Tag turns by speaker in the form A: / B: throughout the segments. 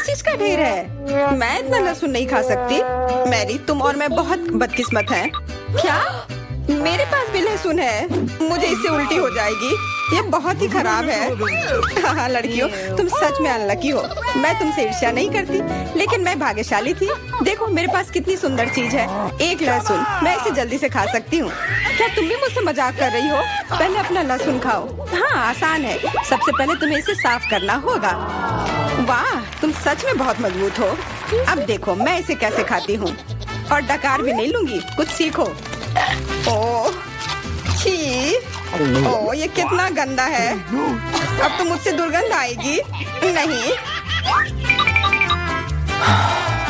A: चीज का ढेर है। मैं इतना लहसुन नहीं खा सकती। मैरी, तुम और मैं बहुत बदकिस्मत हैं। क्या मेरे पास भी लहसुन है? मुझे इससे उल्टी हो जाएगी। ये बहुत ही खराब है। हाँ लड़कियों, तुम सच में अनलकी हो। मैं तुमसे ईर्ष्या नहीं करती, लेकिन मैं भाग्यशाली थी। देखो मेरे पास कितनी सुंदर चीज है, एक लहसुन। मैं इसे जल्दी से खा सकती हूँ। क्या तुम भी मुझसे मजाक कर रही हो? पहले अपना लहसुन खाओ। हाँ आसान है। सबसे पहले तुम्हें इसे साफ करना होगा। वाह, तुम सच में बहुत मजबूत हो। अब देखो मैं इसे कैसे खाती हूँ, और डकार भी नहीं लूंगी। कुछ सीखो। ओह छी, ओह ये कितना गंदा है। अब तो मुझसे दुर्गंध आएगी। नहीं,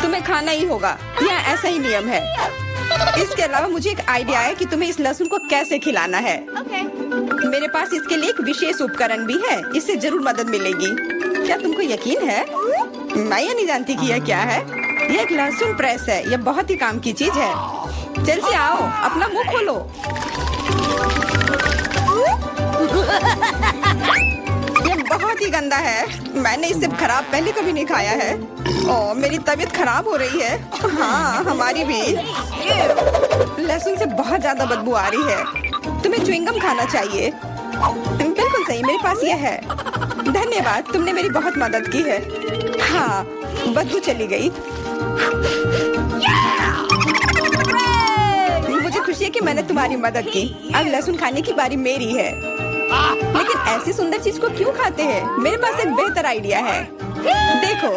A: तुम्हें खाना ही होगा, यह ऐसा ही नियम है। इसके अलावा मुझे एक आइडिया है कि तुम्हें इस लहसुन को कैसे खिलाना है। मेरे पास इसके लिए एक विशेष उपकरण भी है, इससे जरूर मदद मिलेगी। क्या तुमको यकीन है? मैं ये नहीं जानती कि यह क्या है। यह एक लहसुन प्रेस है। यह बहुत ही काम की चीज है। जल्दी आओ, अपना मुंह खोलो। ये बहुत ही गंदा है। मैंने इससे खराब पहले कभी नहीं खाया है। ओह मेरी तबीयत खराब हो रही है। हाँ हमारी भी। लहसुन से बहुत ज्यादा बदबू आ रही है। तुम्हें च्युइंगम खाना चाहिए। बिल्कुल सही, मेरे पास यह है। धन्यवाद, तुमने मेरी बहुत मदद की है। हाँ बदबू चली गई। मुझे खुशी है कि मैंने तुम्हारी मदद की। अब लहसुन खाने की बारी मेरी है। लेकिन ऐसी सुंदर चीज को क्यों खाते हैं? मेरे पास एक बेहतर आइडिया है। देखो,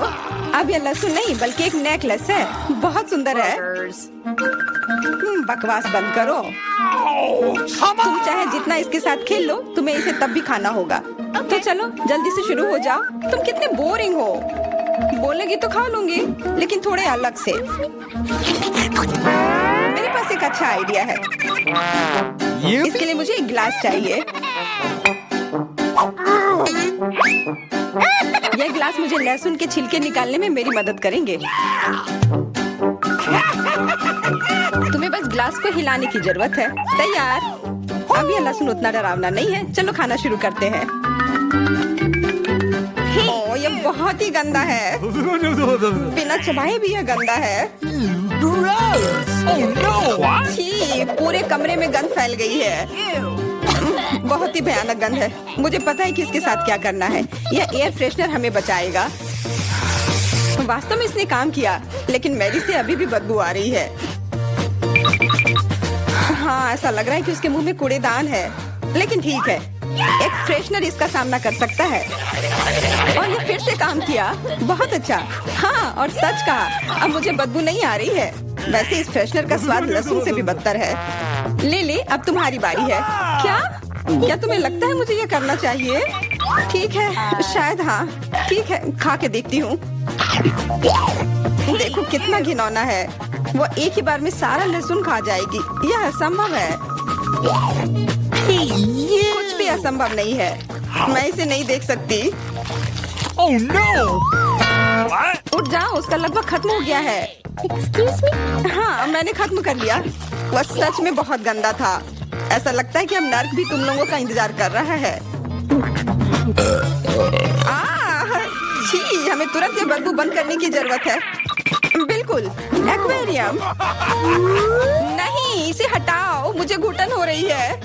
A: अब यह लहसुन नहीं बल्कि एक नेकलेस है। बहुत सुंदर है। बकवास बंद करो। तुम चाहे जितना इसके साथ खेल लो, तुम्हें इसे तब भी खाना होगा। तो चलो जल्दी से शुरू हो जाओ। तुम कितने बोरिंग हो। बोलेगी तो खा लूंगी, लेकिन थोड़े अलग से। मेरे पास एक अच्छा आइडिया है। इसके लिए मुझे एक गिलास चाहिए। यह गिलास मुझे लहसुन के छिलके निकालने में मेरी मदद करेंगे। तुम्हें बस गिलास को हिलाने की जरूरत है। तैयार। अब यह लहसुन उतना डरावना नहीं है। चलो खाना शुरू करते हैं। ओह यह बहुत ही गंदा है। बिना चबाए भी यह गंदा है। छी, पूरे कमरे में गंध फैल गई है। बहुत ही भयानक गंध है। मुझे पता है कि इसके साथ क्या करना है। यह एयर फ्रेशनर हमें बचाएगा। वास्तव में इसने काम किया, लेकिन मैरी से अभी भी बदबू आ रही है। हाँ ऐसा लग रहा है कि उसके मुंह में कूड़ेदान है, लेकिन ठीक है, एक फ्रेशनर इसका सामना कर सकता है। और ये फिर से काम किया। बहुत अच्छा। हाँ और सच कहा, अब मुझे बदबू नहीं आ रही है। वैसे इस फ्रेशनर का स्वाद लहसुन से भी बदतर है। ले, अब तुम्हारी बारी है। क्या तुम्हें लगता है मुझे ये करना चाहिए? ठीक है, शायद हाँ। ठीक है, खा के देखती हूँ। देखो कितना घिनौना है। वो एक ही बार में सारा लहसुन खा जाएगी। यह असंभव है। कुछ भी असंभव नहीं है। मैं इसे नहीं देख सकती।
B: Oh no!
A: उठ जाओ, उसका लगभग खत्म हो गया है।
C: Excuse me?
A: हाँ मैंने खत्म कर लिया। वह सच में बहुत गंदा था। ऐसा लगता है कि अब नर्क भी तुम लोगों का इंतजार कर रहा है। छी, हमें तुरंत ये बदबू बंद करने की जरूरत है। बिल्कुल, एक्वेरियम। नहीं, इसे हटाओ, मुझे घुटन हो रही है।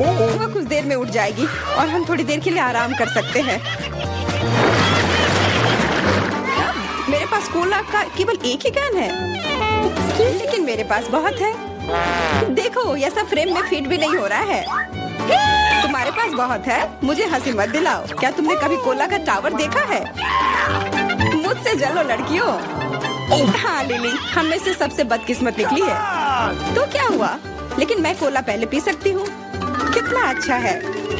A: वह कुछ देर में उठ जाएगी और हम थोड़ी देर के लिए आराम कर सकते हैं। मेरे पास कोला का केवल एक ही कैन है, लेकिन मेरे पास बहुत है। देखो यह सब फ्रेम में फिट भी नहीं हो रहा है। तुम्हारे पास बहुत है, मुझे हंसी मत दिलाओ। क्या तुमने कभी कोला का टावर देखा है? मुझसे जलो लड़कियों। हाँ लिली, हम में से सबसे बदकिस्मत निकली है। तो क्या हुआ? लेकिन मैं कोला पहले पी सकती हूँ। कितना अच्छा है।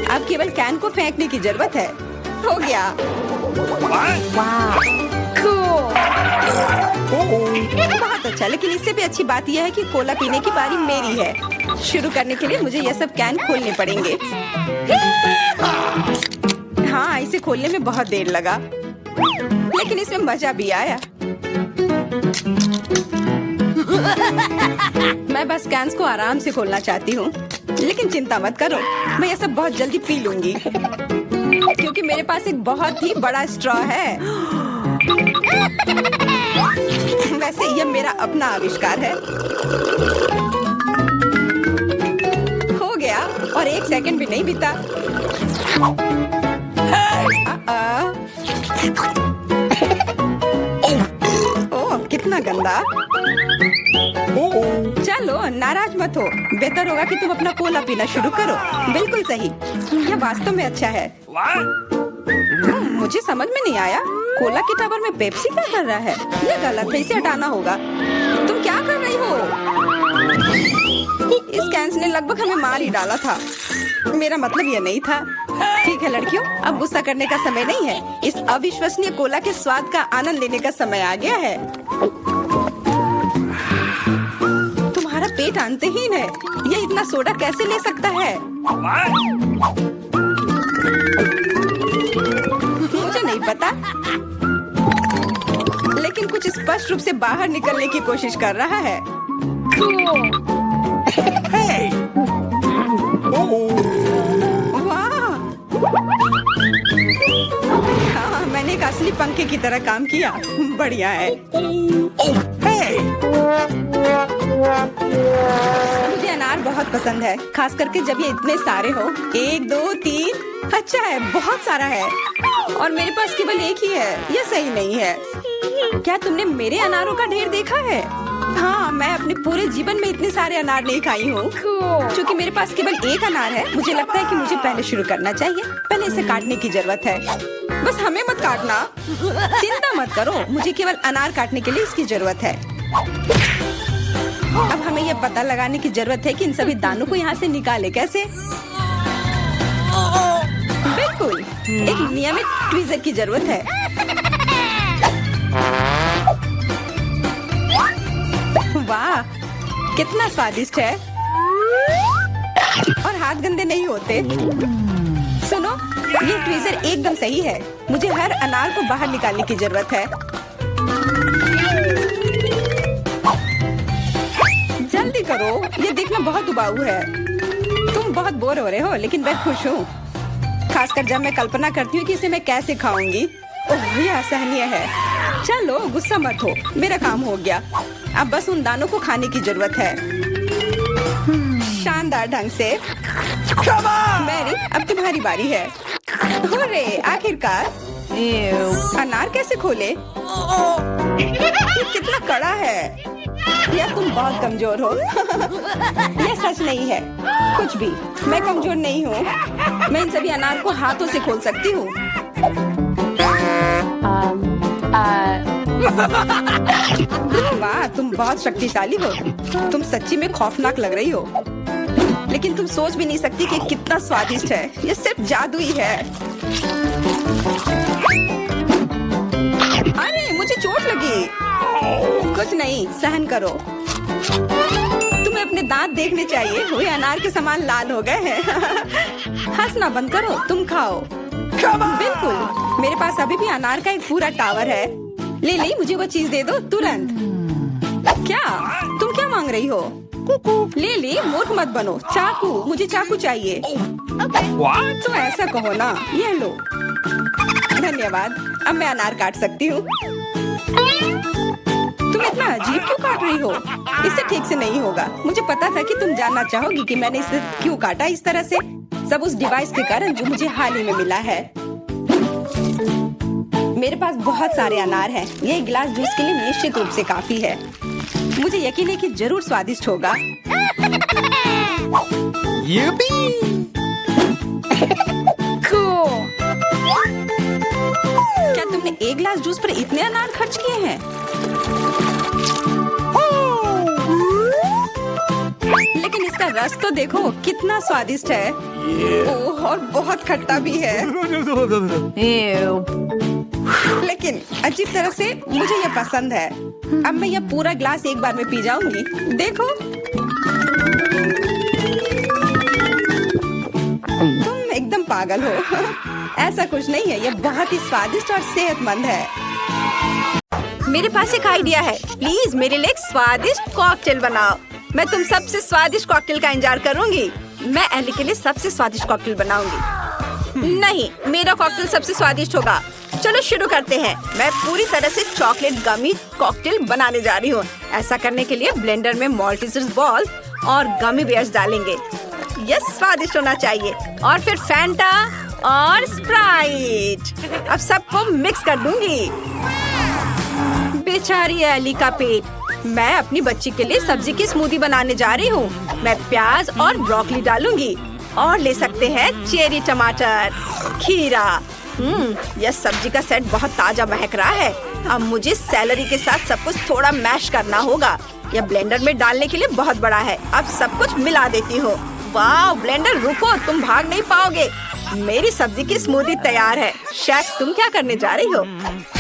A: अब केवल कैन को फेंकने की जरूरत है। हो गया। बहुत अच्छा, लेकिन इससे भी अच्छी बात यह है कि कोला पीने की बारी मेरी है। शुरू करने के लिए मुझे यह सब कैन खोलने पड़ेंगे। हाँ इसे खोलने में बहुत देर लगा, लेकिन इसमें मजा भी आया। मैं बस कैंस को आराम से खोलना चाहती हूँ, लेकिन चिंता मत करो, मैं यह सब बहुत जल्दी पी लूंगी। क्योंकि मेरे पास एक बहुत ही बड़ा स्ट्रॉ है। वैसे यह मेरा अपना आविष्कार है। हो गया और 1 सेकंड भी नहीं बीता। ओह, कितना गंदा। चलो नाराज मत हो, बेहतर होगा कि तुम अपना कोला पीना शुरू करो। बिल्कुल सही, यह वास्तव में अच्छा है। मुझे समझ में नहीं आया, कोला के टावर में पेप्सी क्या कर रहा है? यह गलत है, इसे हटाना होगा। तुम क्या कर रही हो? इस कैंस ने लगभग हमें मार ही डाला था। मेरा मतलब यह नहीं था। ठीक है लड़कियों, अब गुस्सा करने का समय नहीं है। इस अविश्वसनीय कोला के स्वाद का आनंद लेने का समय आ गया है। तुम्हारा पेट अंतहीन है। यह इतना सोडा कैसे ले सकता है? मुझे नहीं पता, लेकिन कुछ स्पष्ट रूप से बाहर निकलने की कोशिश कर रहा है। वाह! हाँ, मैंने एक असली पंखे की तरह काम किया। बढ़िया है। मुझे अनार बहुत पसंद है, खास करके जब ये इतने सारे हो। 1 2 3। अच्छा है, बहुत सारा है और मेरे पास केवल एक ही है। यह सही नहीं है। क्या तुमने मेरे अनारों का ढेर देखा है? हाँ, मैं अपने पूरे जीवन में इतने सारे अनार नहीं खाई हूँ। क्योंकि मेरे पास केवल एक अनार है, मुझे लगता है कि मुझे पहले शुरू करना चाहिए। पहले इसे काटने की जरूरत है। बस हमें मत काटना। चिंता मत करो, मुझे केवल अनार काटने के लिए इसकी जरूरत है। अब हमें यह पता लगाने की जरूरत है कि इन सभी दानों को यहाँ से निकाले कैसे। बिल्कुल, एक नियमित ट्वीजर की जरूरत है। वाह, कितना स्वादिष्ट है और हाथ गंदे नहीं होते। सुनो, ये ट्वीजर एकदम सही है। मुझे हर अनार को बाहर निकालने की जरूरत है। जल्दी करो, ये देखना बहुत उबाऊ है। तुम बहुत बोर हो रहे हो, लेकिन मैं खुश हूँ, खासकर जब मैं कल्पना करती हूँ कि इसे मैं कैसे खाऊंगी। ओह, यह असहनीय है। चलो गुस्सा मत हो, मेरा काम हो गया। अब बस उन दानों को खाने की जरूरत है। शानदार ढंग से। मैरी, अब तुम्हारी बारी है। हुर्रे, आखिरकार। अनार कैसे खोले? ये कितना कड़ा है। या तुम बहुत कमजोर हो। यह सच नहीं है। कुछ भी, मैं कमजोर नहीं हूँ। मैं इन सभी अनार को हाथों से खोल सकती हूँ। वाह, तुम बहुत शक्तिशाली हो। तुम सच्ची में खौफनाक लग रही हो, लेकिन तुम सोच भी नहीं सकती कि कितना स्वादिष्ट है। ये सिर्फ जादू ही है। अरे, मुझे चोट लगी। कुछ नहीं, सहन करो। तुम्हें अपने दांत देखने चाहिए, वे अनार के समान लाल हो गए हैं। हंसना बंद करो, तुम खाओ। बिल्कुल, मेरे पास अभी भी अनार का एक पूरा टावर है। ले, मुझे वो चीज दे दो तुरंत। क्या तुम क्या मांग रही हो? ले, मूर्ख मत बनो। चाकू, मुझे चाकू चाहिए। तो ऐसा कहो ना। ये लो। धन्यवाद, अब मैं अनार काट सकती हूँ। तुम इतना अजीब क्यों काट रही हो? इससे ठीक से नहीं होगा। मुझे पता था कि तुम जानना चाहोगी कि मैंने इसे क्यों काटा इस तरह से। सब उस डिवाइस के कारण जो मुझे हाल ही में मिला है। मेरे पास बहुत सारे अनार हैं। ये एक गिलास जूस के लिए निश्चित रूप से काफी है। मुझे यकीन है कि जरूर स्वादिष्ट होगा। क्या तुमने एक गिलास जूस पर इतने अनार खर्च किए हैं? लेकिन इसका रस तो देखो, कितना स्वादिष्ट है। ओह, और बहुत खट्टा भी है। लेकिन अजीब तरह से मुझे ये पसंद है। अब मैं यह पूरा ग्लास एक बार में पी जाऊंगी। देखो, तुम एकदम पागल हो। ऐसा कुछ नहीं है, यह बहुत ही स्वादिष्ट और सेहतमंद है। मेरे पास एक आइडिया है। प्लीज मेरे लिए एक स्वादिष्ट कॉकटेल बनाओ। मैं तुम सबसे स्वादिष्ट कॉकटेल का इंतजार करूंगी। मैं एली के लिए सबसे स्वादिष्ट कॉकटेल बनाऊंगी। नहीं, मेरा कॉकटेल सबसे स्वादिष्ट होगा। चलो शुरू करते हैं। मैं पूरी तरह से चॉकलेट गमी कॉकटेल बनाने जा रही हूँ। ऐसा करने के लिए ब्लेंडर में माल्टेजर्स बॉल और गमी बेयर्स डालेंगे। यह स्वादिष्ट होना चाहिए। और फिर फैंटा और स्प्राइट। अब सबको मिक्स कर दूंगी। बेचारी एली का पेट। मैं अपनी बच्ची के लिए सब्जी की स्मूदी बनाने जा रही हूँ। मैं प्याज और ब्रोकली डालूंगी और ले सकते हैं चेरी टमाटर, खीरा। यह सब्जी का सेट बहुत ताजा महक रहा है। अब मुझे सैलरी के साथ सब कुछ थोड़ा मैश करना होगा। यह ब्लेंडर में डालने के लिए बहुत बड़ा है। अब सब कुछ मिला देती हूँ। वाह ब्लेंडर, रुको, तुम भाग नहीं पाओगे। मेरी सब्जी की स्मूदी तैयार है। शेफ, तुम क्या करने जा रही हो?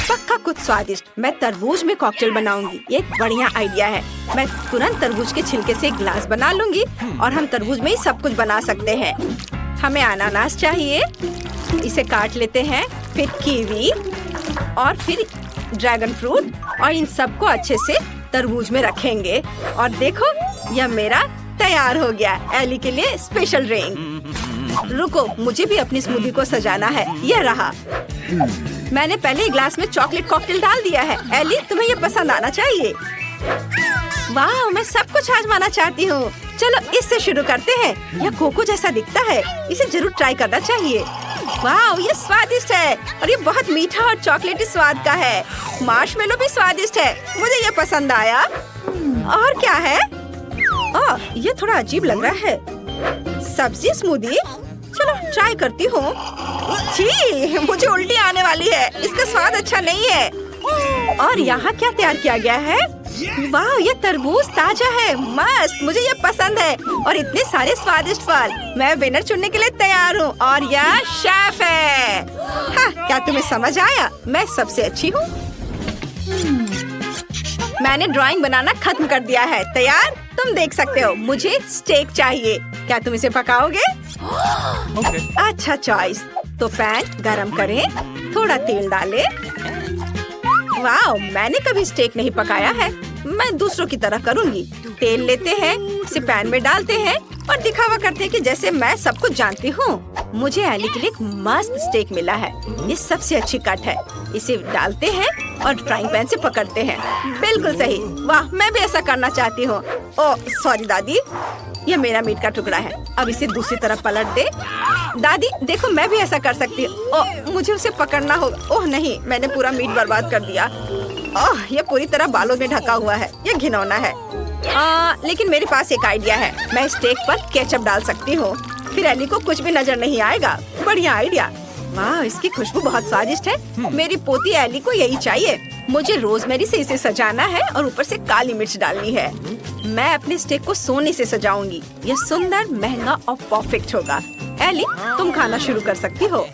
A: पक्का कुछ स्वादिष्ट। मैं तरबूज में कॉकटेल बनाऊंगी। ये एक बढ़िया आइडिया है। मैं तुरंत तरबूज के छिलके से एक ग्लास बना लूंगी और हम तरबूज में ही सब कुछ बना सकते हैं। हमें अनानास चाहिए, इसे काट लेते हैं। फिर कीवी और फिर ड्रैगन फ्रूट, और इन सबको अच्छे से तरबूज में रखेंगे। और देखो, यह मेरा तैयार हो गया एली के लिए स्पेशल ड्रिंक। रुको, मुझे भी अपनी स्मूदी को सजाना है। यह रहा। मैंने पहले ही ग्लास में चॉकलेट कॉकटेल डाल दिया है। एली, तुम्हें ये पसंद आना चाहिए। वाह, मैं सब कुछ आजमाना चाहती हूँ। चलो इससे शुरू करते हैं। यह कोको जैसा दिखता है। इसे जरूर ट्राई करना चाहिए। वाह, ये स्वादिष्ट है और ये बहुत मीठा और चॉकलेटी स्वाद का है। मार्शमेलो भी स्वादिष्ट है। मुझे ये पसंद आया। और क्या है? ये थोड़ा अजीब लग रहा है। सब्जी स्मूदी, चलो ट्राई करती हूँ। छी, मुझे उल्टी आने वाली है। इसका स्वाद अच्छा नहीं है। और यहाँ क्या तैयार किया गया है? वाह, ये तरबूज ताजा है। मस्त, मुझे ये पसंद है। और इतने सारे स्वादिष्ट फल। मैं विनर चुनने के लिए तैयार हूँ और यह शेफ है। हाँ, क्या तुम्हें समझ आया? मैं सबसे अच्छी हूँ। मैंने ड्राइंग बनाना खत्म कर दिया है। तैयार? तुम देख सकते हो। मुझे स्टेक चाहिए। क्या तुम इसे पकाओगे?
B: Okay.
A: अच्छा चॉइस। तो पैन गरम करें, थोड़ा तेल डालें। वाह, मैंने कभी स्टेक नहीं पकाया है। मैं दूसरों की तरह करूँगी। तेल लेते हैं, इसे पैन में डालते हैं और दिखावा करते हैं कि जैसे मैं सब कुछ जानती हूँ। मुझे एली के लिए एक मस्त स्टेक मिला है। ये सबसे अच्छी कट है। इसे डालते हैं और फ्राइंग पैन से पकड़ते हैं। बिल्कुल सही। वाह, मैं भी ऐसा करना चाहती हूँ। ओह सॉरी दादी, ये मेरा मीट का टुकड़ा है। अब इसे दूसरी तरफ पलट दे। दादी देखो, मैं भी ऐसा कर सकती हूँ। ओह, मुझे उसे पकड़ना होगा। ओह नहीं, मैंने पूरा मीट बर्बाद कर दिया। ओह, ये पूरी तरह बालों में ढका हुआ है। ये घिनौना है। लेकिन मेरे पास एक आइडिया है। मैं स्टेक पर केचप डाल सकती हूँ। फिर एली को कुछ भी नजर नहीं आएगा। बढ़िया आइडिया। वाह, इसकी खुशबू बहुत स्वादिष्ट है। मेरी पोती एली को यही चाहिए। मुझे रोजमेरी से इसे सजाना है और ऊपर से काली मिर्च डालनी है। मैं अपने स्टेक को सोने से सजाऊंगी। यह सुंदर, महंगा और परफेक्ट होगा। एली, तुम खाना शुरू कर सकती हो।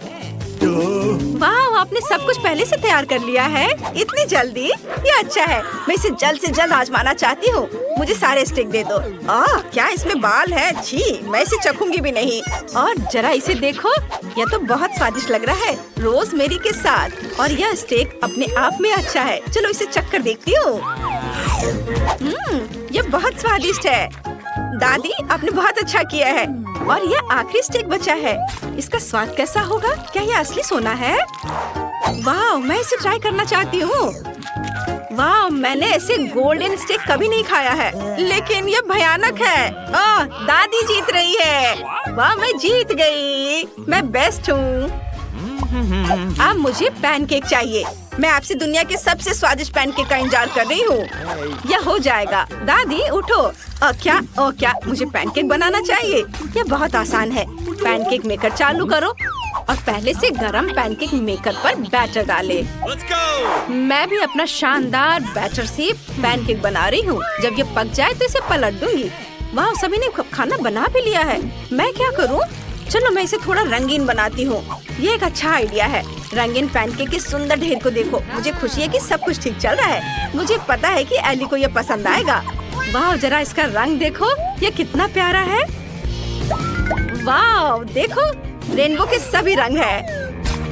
A: वाह, आपने सब कुछ पहले से तैयार कर लिया है। इतनी जल्दी? ये अच्छा है। मैं इसे जल्द से जल्द आजमाना चाहती हूँ। मुझे सारे स्टेक दे दो। क्या इसमें बाल है? छी, मैं इसे चखूंगी भी नहीं। और जरा इसे देखो, यह तो बहुत स्वादिष्ट लग रहा है, रोजमेरी के साथ। और यह स्टेक अपने आप में अच्छा है। चलो इसे चख कर देखती हूँ। यह बहुत स्वादिष्ट है। दादी, आपने बहुत अच्छा किया है। और यह आखिरी स्टेक बचा है। इसका स्वाद कैसा होगा? क्या यह असली सोना है? वाह, मैं इसे ट्राई करना चाहती हूँ। वाह, मैंने ऐसे गोल्डन स्टेक कभी नहीं खाया है, लेकिन यह भयानक है। दादी जीत रही है। वाह, मैं जीत गई। मैं बेस्ट हूँ। अब मुझे पैनकेक चाहिए। मैं आपसे दुनिया के सबसे स्वादिष्ट पैनकेक का इंतजार कर रही हूँ। यह हो जाएगा। दादी उठो। क्या मुझे पैनकेक बनाना चाहिए? यह बहुत आसान है। पैनकेक मेकर चालू करो और पहले से गरम पैनकेक मेकर पर बैटर डाले। मैं भी अपना शानदार बैटर से पैनकेक बना रही हूँ। जब ये पक जाए तो इसे पलट दूंगी। वाह, सभी ने खाना बना भी लिया है। मैं क्या करूँ? चलो मैं इसे थोड़ा रंगीन बनाती हूँ। ये एक अच्छा आइडिया है। रंगीन पैनकेक के सुंदर ढेर को देखो। मुझे खुशी है कि सब कुछ ठीक चल रहा है। मुझे पता है कि एली को ये पसंद आएगा। वाह, जरा इसका रंग देखो, ये कितना प्यारा है। वाह, देखो, रेनबो के सभी रंग है।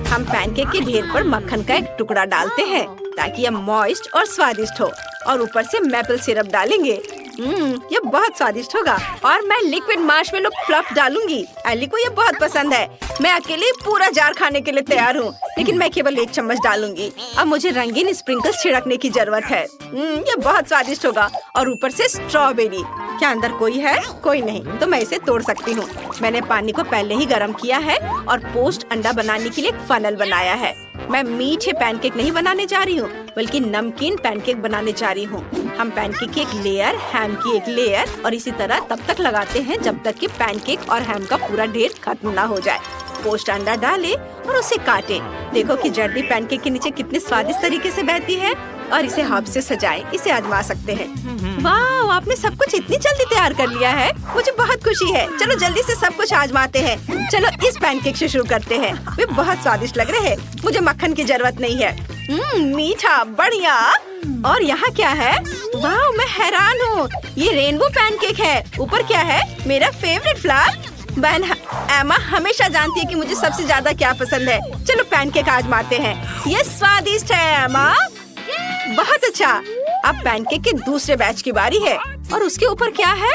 A: हम पैनकेक के ढेर पर मक्खन का एक टुकड़ा डालते हैं ताकि यह मॉइस्ट और स्वादिष्ट हो। और ऊपर से मैपल सिरप डालेंगे। ये बहुत स्वादिष्ट होगा और मैं लिक्विड मार्शमेलो फ्लफ डालूंगी। एली को ये बहुत पसंद है। मैं अकेले पूरा जार खाने के लिए तैयार हूँ, लेकिन मैं केवल 1 चम्मच डालूंगी। अब मुझे रंगीन स्प्रिंकल्स छिड़कने की जरूरत है। ये बहुत स्वादिष्ट होगा और ऊपर से स्ट्रॉबेरी। क्या अंदर कोई है? कोई नहीं, तो मैं इसे तोड़ सकती हूँ। मैंने पानी को पहले ही गर्म किया है और पोस्ट अंडा बनाने के लिए एक फनल बनाया है। मैं मीठे पैनकेक नहीं बनाने जा रही हूँ, बल्कि नमकीन पैनकेक बनाने जा रही हूँ। हम पैनकेक की एक लेयर, हैम की एक लेयर और इसी तरह तब तक लगाते हैं जब तक कि पैनकेक और हैम का पूरा ढेर खत्म ना हो जाए। पोस्ट अंडा डाले और उसे काटे। देखो कि जर्दी पैनकेक के नीचे कितनी स्वादिष्ट तरीके से बहती है और इसे हर्ब से सजाएं। इसे आजमा सकते हैं। वाह, आपने सब कुछ इतनी जल्दी तैयार कर लिया है। मुझे बहुत खुशी है। चलो जल्दी से सब कुछ आजमाते हैं। चलो इस पैनकेक से शुरू करते हैं। वे बहुत स्वादिष्ट लग रहे हैं। मुझे मक्खन की जरूरत नहीं है। मीठा, बढ़िया। और यहाँ क्या है? वाह, मैं हैरान हूँ। ये रेनबो पैनकेक है। ऊपर क्या है? मेरा फेवरेट फ्लावर। बहन एमा हमेशा जानती है कि मुझे सबसे ज्यादा क्या पसंद है। चलो पैनकेक आजमाते हैं। ये स्वादिष्ट है एमा। बहुत अच्छा। अब पैनकेक के दूसरे बैच की बारी है और उसके ऊपर क्या है?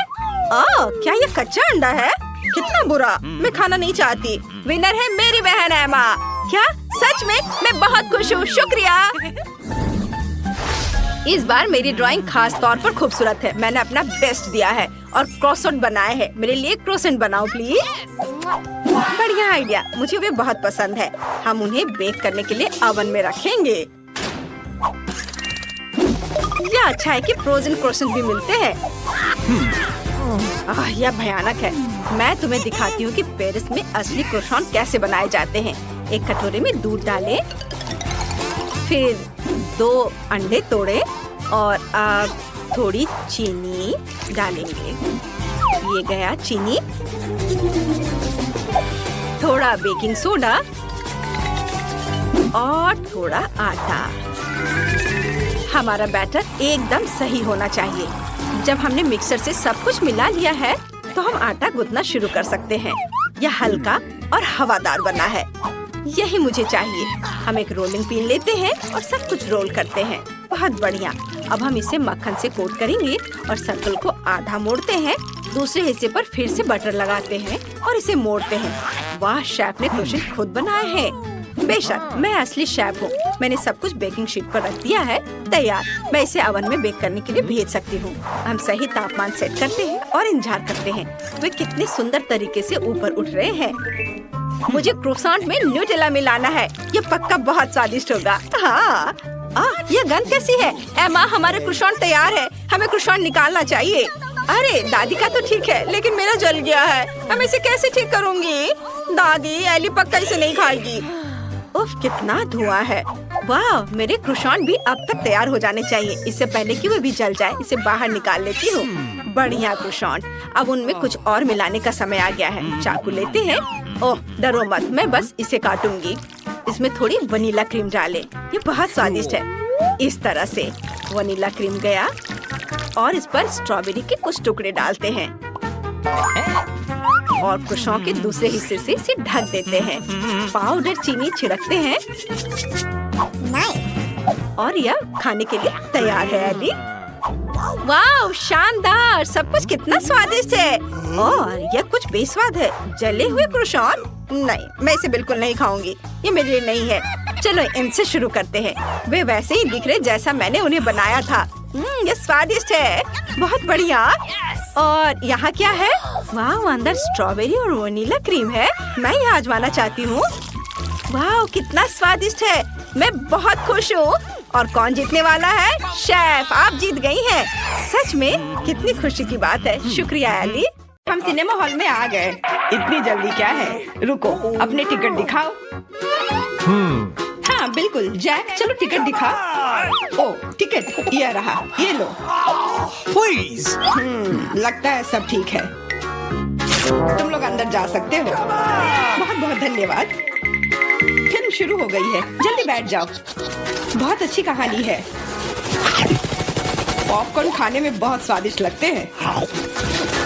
A: क्या ये कच्चा अंडा है? कितना बुरा। मैं खाना नहीं चाहती। विनर है मेरी बहन एमा। क्या सच में? मैं बहुत खुश हूँ। शुक्रिया। इस बार मेरी ड्राइंग खास तौर पर खूबसूरत है। मैंने अपना बेस्ट दिया है और क्रोसेंट बनाए हैं। मेरे लिए क्रोसेंट बनाओ प्लीज। बढ़िया आइडिया। मुझे वे बहुत पसंद है। हम उन्हें बेक करने के लिए ओवन में रखेंगे। यह अच्छा है कि फ्रोजन क्रोसेंट भी मिलते हैं। यह भयानक है। मैं तुम्हें दिखाती हूँ कि पेरिस में असली क्रोसेंट कैसे बनाए जाते हैं। एक कटोरे में दूध डालें, फिर 2 अंडे तोड़े और अब थोड़ी चीनी डालेंगे। ये गया चीनी, थोड़ा बेकिंग सोडा और थोड़ा आटा। हमारा बैटर एकदम सही होना चाहिए। जब हमने मिक्सर से सब कुछ मिला लिया है, तो हम आटा गूंथना शुरू कर सकते हैं। यह हल्का और हवादार बना है। यही मुझे चाहिए। हम एक रोलिंग पिन लेते हैं और सब कुछ रोल करते हैं। बहुत बढ़िया। अब हम इसे मक्खन से कोट करेंगे और सर्कल को आधा मोड़ते हैं। दूसरे हिस्से पर फिर से बटर लगाते हैं और इसे मोड़ते हैं। वाह, शेफ ने क्रोसेंट खुद बनाए हैं। बेशक, मैं असली शेफ हूँ। मैंने सब कुछ बेकिंग शीट पर रख दिया है। तैयार। मैं इसे ओवन में बेक करने के लिए भेज सकती हूँ। हम सही तापमान सेट करते हैं और इंतजार करते हैं। वे कितने सुंदर तरीके से ऊपर उठ रहे हैं। मुझे क्रोसेंट में न्यूटेला मिलाना है। ये पक्का बहुत स्वादिष्ट होगा। हाँ। ये गंध कैसी है? एमा, हमारे क्रोसेंट तैयार है। हमें क्रोसेंट निकालना चाहिए। अरे दादी का तो ठीक है, लेकिन मेरा जल गया है। हम इसे कैसे ठीक करूँगी? दादी, एली पक्का इसे नहीं खाएगी। उफ, कितना धुआं है। वाह, मेरे क्रोसेंट भी अब तक तैयार हो जाने चाहिए, इससे पहले कि वे भी जल जाए। इसे बाहर निकाल लेती हूँ। बढ़िया क्रोसेंट। अब उनमें कुछ और मिलाने का समय आ गया है। चाकू लेते हैं। ओह, डरो मत, मैं बस इसे काटूंगी। इसमें थोड़ी वनीला क्रीम डालें। ये बहुत स्वादिष्ट है। इस तरह से वनीला क्रीम गया और इस पर स्ट्रॉबेरी के कुछ टुकड़े डालते हैं और क्रोसेंट के दूसरे हिस्से से इसे ढक देते हैं। पाउडर चीनी छिड़कते हैं और यह खाने के लिए तैयार है। एली, वाह, शानदार। सब कुछ कितना स्वादिष्ट है। और यह कुछ बेस्वाद है। जले हुए क्रोसेंट? नहीं, मैं इसे बिल्कुल नहीं खाऊंगी। ये मेरे लिए नहीं है। चलो इनसे शुरू करते हैं। वे वैसे ही दिख रहे जैसा मैंने उन्हें बनाया था। ये स्वादिष्ट है। बहुत बढ़िया। और यहाँ क्या है? वाह, अंदर स्ट्रॉबेरी और वनीला क्रीम है। मैं यह आजमाना चाहती हूँ। वाह, कितना स्वादिष्ट है। मैं बहुत खुश हूँ। और कौन जीतने वाला है? शेफ, आप जीत गई हैं। सच में कितनी खुशी की बात है। शुक्रिया एली। हम सिनेमा हॉल में आ गए। इतनी जल्दी क्या है? रुको, अपने टिकट दिखाओ। हाँ बिल्कुल, जैक, चलो टिकट दिखा। ओ, टिकट ये रहा, ये लो।
B: Please.
A: लगता है सब ठीक है। तुम लोग अंदर जा सकते हो। बहुत बहुत धन्यवाद। फिल्म शुरू हो गई है। जल्दी बैठ जाओ। बहुत अच्छी कहानी है। पॉपकॉर्न खाने में बहुत स्वादिष्ट लगते हैं।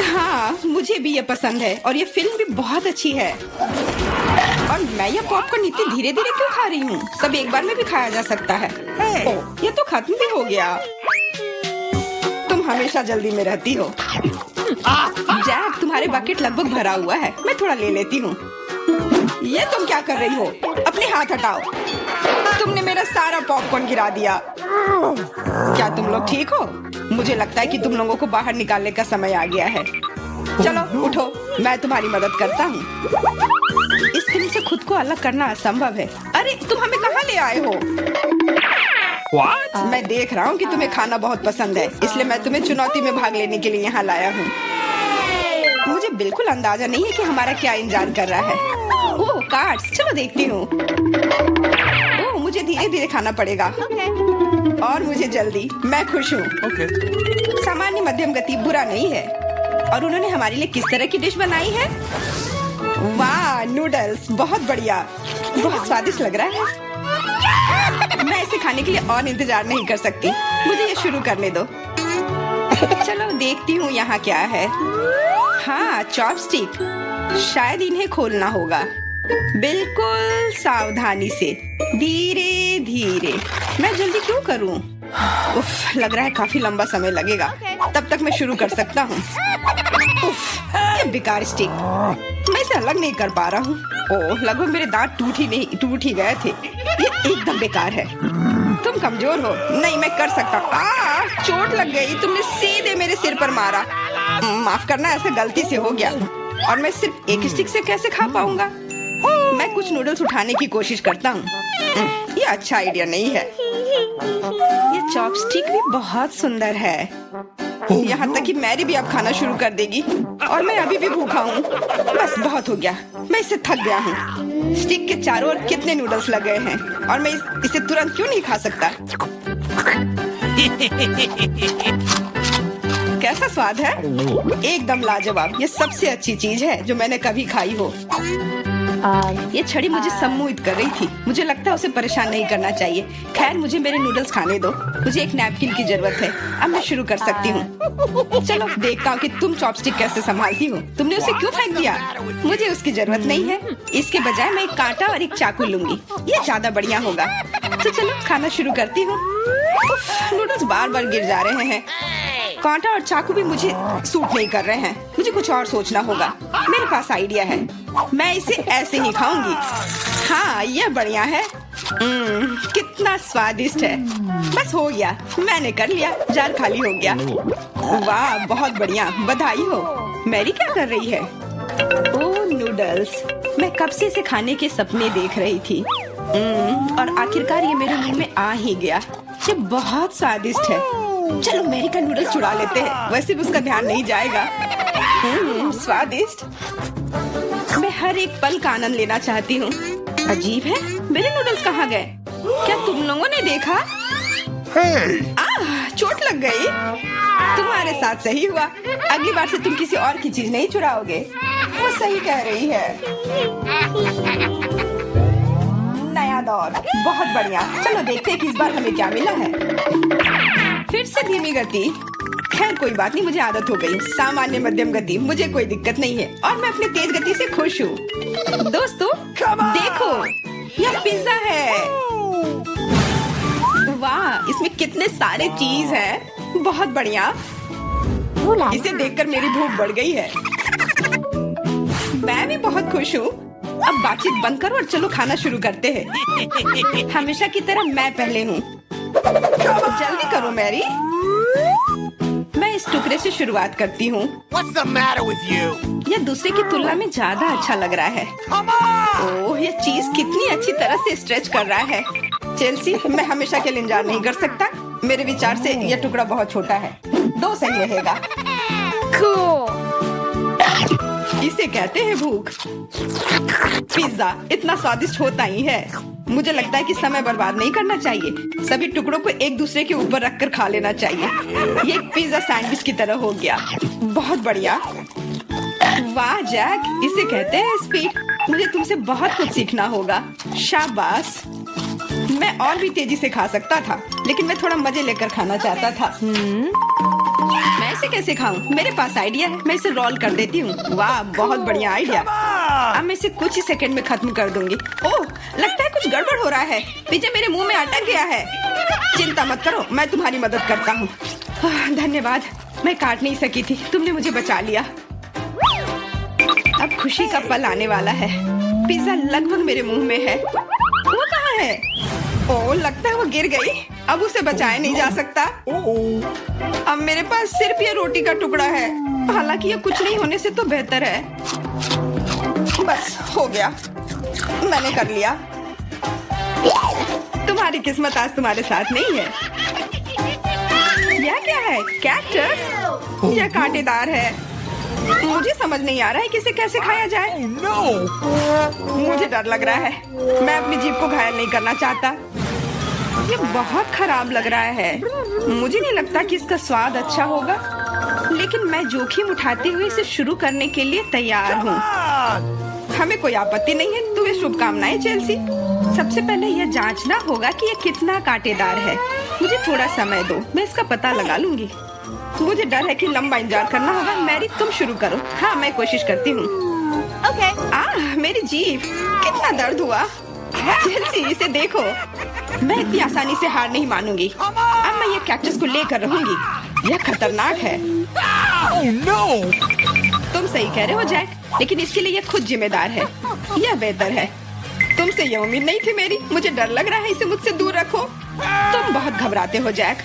A: हाँ, मुझे भी ये पसंद है और ये फिल्म भी बहुत अच्छी है। और मैं ये पॉपकॉर्न इतनी धीरे धीरे क्यों खा रही हूँ? सब एक बार में भी खाया जा सकता है। ओह, ये तो खत्म भी हो गया। तुम तुम हमेशा जल्दी में रहती हो। जैक, तुम्हारे बकेट लगभग भरा हुआ है, मैं थोड़ा ले लेती हूँ। ये तुम क्या कर रही हो? अपने हाथ हटाओ। तुमने मेरा सारा पॉपकॉर्न गिरा दिया। क्या तुम लोग ठीक हो? मुझे लगता है कि तुम लोगों को बाहर निकालने का समय आ गया है। चलो उठो, मैं तुम्हारी मदद करता हूँ। इस फिल्म से खुद को अलग करना असंभव है। अरे तुम हमें कहाँ ले आए हो?
B: What?
A: मैं देख रहा हूँ कि तुम्हें खाना बहुत पसंद है, इसलिए मैं तुम्हें चुनौती में भाग लेने के लिए यहाँ लाया हूँ। मुझे बिल्कुल अंदाजा नहीं है कि हमारा क्या इंतजार कर रहा है। ओह कार्ड्स, चलो देखती हूँ। ओह मुझे धीरे धीरे खाना पड़ेगा। और मुझे जल्दी। मैं खुश हूँ।
B: Okay.
A: सामान्य मध्यम गति बुरा नहीं है। और उन्होंने हमारे लिए किस तरह की डिश बनाई है? वाह, नूडल्स, बहुत बढ़िया, बहुत स्वादिष्ट लग रहा है। मैं इसे खाने के लिए और इंतजार नहीं कर सकती। मुझे ये शुरू करने दो। चलो देखती हूँ यहाँ क्या है। हाँ, चॉपस्टिक। शायद इन्हें खोलना होगा। बिल्कुल सावधानी से, धीरे धीरे। मैं जल्दी क्यों करूँ? उफ, लग रहा है काफी लंबा समय लगेगा। तब तक मैं शुरू कर सकता हूँ। उफ, ये बेकार स्टिक। मैं इसे अलग नहीं कर पा रहा हूँ। ओह, लगभग मेरे दांत टूट ही गए थे। ये एकदम बेकार है। तुम कमजोर हो। नहीं, मैं कर सकता हूँ। चोट लग गई। तुमने सीधे मेरे सिर पर मारा। माफ करना, ऐसा गलती से हो गया। और मैं सिर्फ एक स्टिक से कैसे खा पाऊंगा? मैं कुछ नूडल्स उठाने की कोशिश करता हूँ। ये अच्छा आइडिया नहीं है। ये चॉपस्टिक भी बहुत सुंदर है। यहाँ तक कि मैरी भी अब खाना शुरू कर देगी। और मैं अभी भी भूखा हूँ। बस बहुत हो गया, मैं इससे थक गया हूँ। स्टिक के चारों ओर कितने नूडल्स लग गए हैं, और मैं इसे तुरंत क्यों नहीं खा सकता? कैसा स्वाद है? एकदम लाजवाब। ये सबसे अच्छी चीज है जो मैंने कभी खाई हो। ये छड़ी मुझे सम्मोहित कर रही थी। मुझे लगता है उसे परेशान नहीं करना चाहिए। खैर, मुझे मेरे नूडल्स खाने दो। मुझे एक नैपकिन की जरूरत है। अब मैं शुरू कर सकती हूँ। चलो देखता हूँ कि तुम चॉपस्टिक कैसे संभालती हो। तुमने उसे क्यों फेंक दिया? मुझे उसकी जरूरत नहीं है। इसके बजाय मैं एक कांटा और एक चाकू लूंगी। ये ज्यादा बढ़िया होगा। तो चलो खाना शुरू करती हूँ। नूडल्स बार बार गिर जा रहे हैं। कांटा और चाकू भी मुझे सूट नहीं कर रहे हैं। मुझे कुछ और सोचना होगा। मेरे पास आइडिया है। मैं इसे ऐसे ही खाऊंगी। हाँ, यह बढ़िया है। कितना स्वादिष्ट है। बस हो गया, मैंने कर लिया। जार खाली हो गया। वाह, बहुत बढ़िया, बधाई हो। मैरी क्या कर रही है? ओह नूडल्स, मैं कब से इसे खाने के सपने देख रही थी। और आखिरकार ये मेरे मुंह में आ ही गया। ये बहुत स्वादिष्ट है। चलो मैरी का नूडल्स चुरा लेते हैं, वैसे भी उसका ध्यान नहीं जाएगा। स्वादिष्ट। मैं हर एक पल का आनंद लेना चाहती हूँ। अजीब है, मेरे नूडल्स कहाँ गए? क्या तुम लोगों ने देखा? चोट लग गई। तुम्हारे साथ सही हुआ। अगली बार से तुम किसी और की चीज नहीं चुराओगे। वो सही कह रही है। नया दौर, बहुत बढ़िया। चलो देखते हैं कि इस बार हमें क्या मिला है। फिर से धीमी गति। खैर कोई बात नहीं, मुझे आदत हो गई। सामान्य मध्यम गति, मुझे कोई दिक्कत नहीं है। और मैं अपनी तेज गति से खुश हूँ। दोस्तों देखो, यह पिज्जा है। वाह, इसमें कितने सारे चीज हैं। बहुत बढ़िया। इसे देखकर मेरी भूख बढ़ गई है। मैं भी बहुत खुश हूँ। अब बातचीत बंद करो और चलो खाना शुरू करते हैं। हमेशा की तरह मैं पहले हूँ। जल्दी करो मैरी। मैं इस टुकड़े से शुरुआत करती हूँ।
B: What's the matter with you?
A: यह दूसरे की तुलना में ज्यादा अच्छा लग रहा है।
B: Come on!
A: ओह, यह चीज कितनी अच्छी तरह से स्ट्रेच कर रहा है। चेल्सी, मैं हमेशा के लिए इंतजार नहीं कर सकता। मेरे विचार से यह टुकड़ा बहुत छोटा है। 2 सही रहेगा। इसे कहते हैं भूख। पिज्जा इतना स्वादिष्ट होता ही है। मुझे लगता है कि समय बर्बाद नहीं करना चाहिए। सभी टुकड़ों को एक दूसरे के ऊपर रखकर खा लेना चाहिए। ये एक पिज्जा सैंडविच की तरह हो गया। बहुत बढ़िया। वाह जैक, इसे कहते हैं स्पीड। मुझे तुमसे बहुत कुछ सीखना होगा। शाबाश। मैं और भी तेजी से खा सकता था, लेकिन मैं थोड़ा मजे लेकर खाना चाहता था। मैं इसे कैसे खाऊं? मेरे पास आइडिया है। मैं इसे रोल कर देती हूँ। वाह, बहुत बढ़िया आइडिया। अब मैं इसे कुछ ही सेकंड में खत्म कर दूंगी। ओह, लगता है कुछ गड़बड़ हो रहा है। पिज्जा मेरे मुंह में अटक गया है। चिंता मत करो, मैं तुम्हारी मदद करता हूँ। धन्यवाद, मैं काट नहीं सकी थी, तुमने मुझे बचा लिया। अब खुशी का पल आने वाला है। पिज्जा लगभग मेरे मुंह में है। वो कहाँ है? ओह, लगता है वो गिर गई। अब उसे बचाया नहीं जा सकता। अब मेरे पास सिर्फ ये रोटी का टुकड़ा है। हालांकि ये कुछ नहीं होने से तो बेहतर है। बस हो गया, मैंने कर लिया। तुम्हारी किस्मत आज तुम्हारे साथ नहीं है। यह क्या है? कैक्टस? यह कांटेदार है। मुझे समझ नहीं आ रहा है कि इसे कैसे खाया जाए। मुझे डर लग रहा है। मैं अपनी जीभ को घायल नहीं करना चाहता। ये बहुत खराब लग रहा है। मुझे नहीं लगता कि इसका स्वाद अच्छा होगा, लेकिन मैं जोखिम उठाते हुए इसे शुरू करने के लिए तैयार हूँ। हमें कोई आपत्ति नहीं है। तुम्हें शुभकामनाएं चेल्सी। सबसे पहले यह जांचना होगा कि यह कितना कांटेदार है। मुझे थोड़ा समय दो, मैं इसका पता लगा लूंगी। मुझे डर है कि लंबा इंतजार करना होगा। मैरी, तुम शुरू करो। हाँ, मैं कोशिश करती हूँ।
C: Okay.
A: मेरी जीभ, कितना दर्द हुआ। चेल्सी, इसे देखो। मैं इतनी आसानी से हार नहीं मानूंगी। अब मैं ये कैक्टस को लेकर रहूंगी। यह खतरनाक है।
B: Oh no!
A: तुम सही कह रहे हो जैक, लेकिन इसके लिए यह खुद जिम्मेदार है। यह बेहतर है। तुमसे यह उम्मीद नहीं थी मेरी। मुझे डर लग रहा है, इसे मुझसे दूर रखो। तुम बहुत घबराते हो जैक।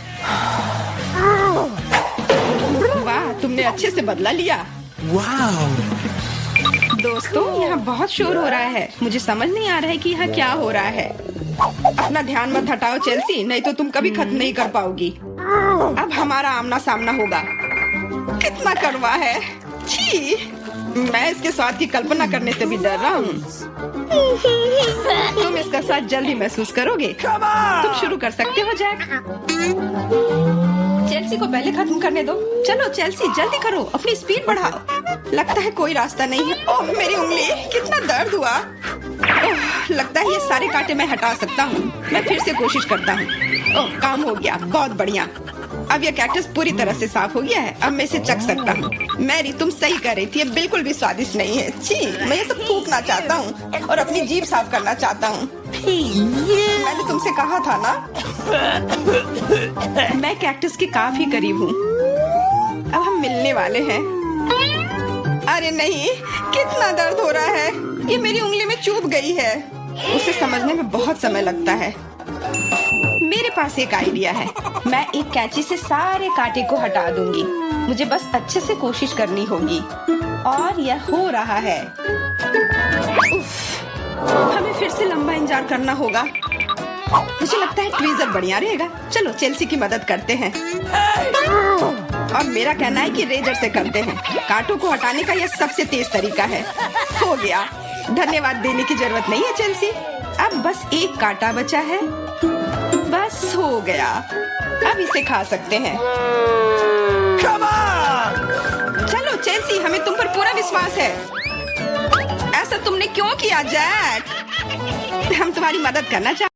A: वाह, तुमने अच्छे से बदला लिया।
B: Wow!
A: दोस्तों, यहाँ बहुत शोर हो रहा है। मुझे समझ नहीं आ रहा है कि यहाँ क्या हो रहा है। अपना ध्यान मत हटाओ चेल्सी, नहीं तो तुम कभी खत्म नहीं कर पाओगी। अब हमारा आमना सामना होगा। कितना कड़वा है। छी, मैं इसके स्वाद की कल्पना करने से भी डर रहा हूँ। तुम इसका स्वाद जल्दी महसूस करोगे। तुम शुरू कर सकते हो जैक। चेल्सी को पहले खत्म करने दो। चलो चेल्सी, जल्दी करो, अपनी स्पीड बढ़ाओ। लगता है कोई रास्ता नहीं है। ओह, मेरी उंगली, कितना दर्द हुआ। ओह, लगता है ये सारे कांटे मैं हटा सकता हूँ। मैं फिर से कोशिश करता हूँ। ओह, काम हो गया, बहुत बढ़िया। अब यह कैक्टस पूरी तरह से साफ हो गया है। अब मैं इसे चख सकता हूँ। मैरी, तुम सही कर रही थी, ये बिल्कुल भी स्वादिष्ट नहीं है। छी, मैं ये सब थूकना चाहता हूँ और अपनी जीभ साफ करना चाहता हूँ। मैंने तुमसे कहा था ना। मैं कैक्टस के काफी करीब हूँ। अब हम मिलने वाले हैं। अरे नहीं, कितना दर्द हो रहा है। ये मेरी उंगली में चुभ गई है। उसे समझने में बहुत समय लगता है। मेरे पास एक आइडिया है। मैं एक कैंची से सारे कांटे को हटा दूंगी। मुझे बस अच्छे से कोशिश करनी होगी। और यह हो रहा है। उफ, हमें फिर से लंबा इंतजार करना होगा। मुझे लगता है ट्वीजर बढ़िया रहेगा। चलो चेल्सी की मदद करते हैं। और मेरा कहना है कि रेजर से करते हैं। कांटों को हटाने का यह सबसे तेज तरीका है। हो गया। धन्यवाद देने की जरूरत नहीं है चेल्सी। अब बस एक कांटा बचा है। बस हो गया। अब इसे खा सकते हैं।
B: Come on!
A: चलो चेल्सी, हमें तुम पर पूरा विश्वास है। ऐसा तुमने क्यों किया जैक? हम तुम्हारी मदद करना चाहते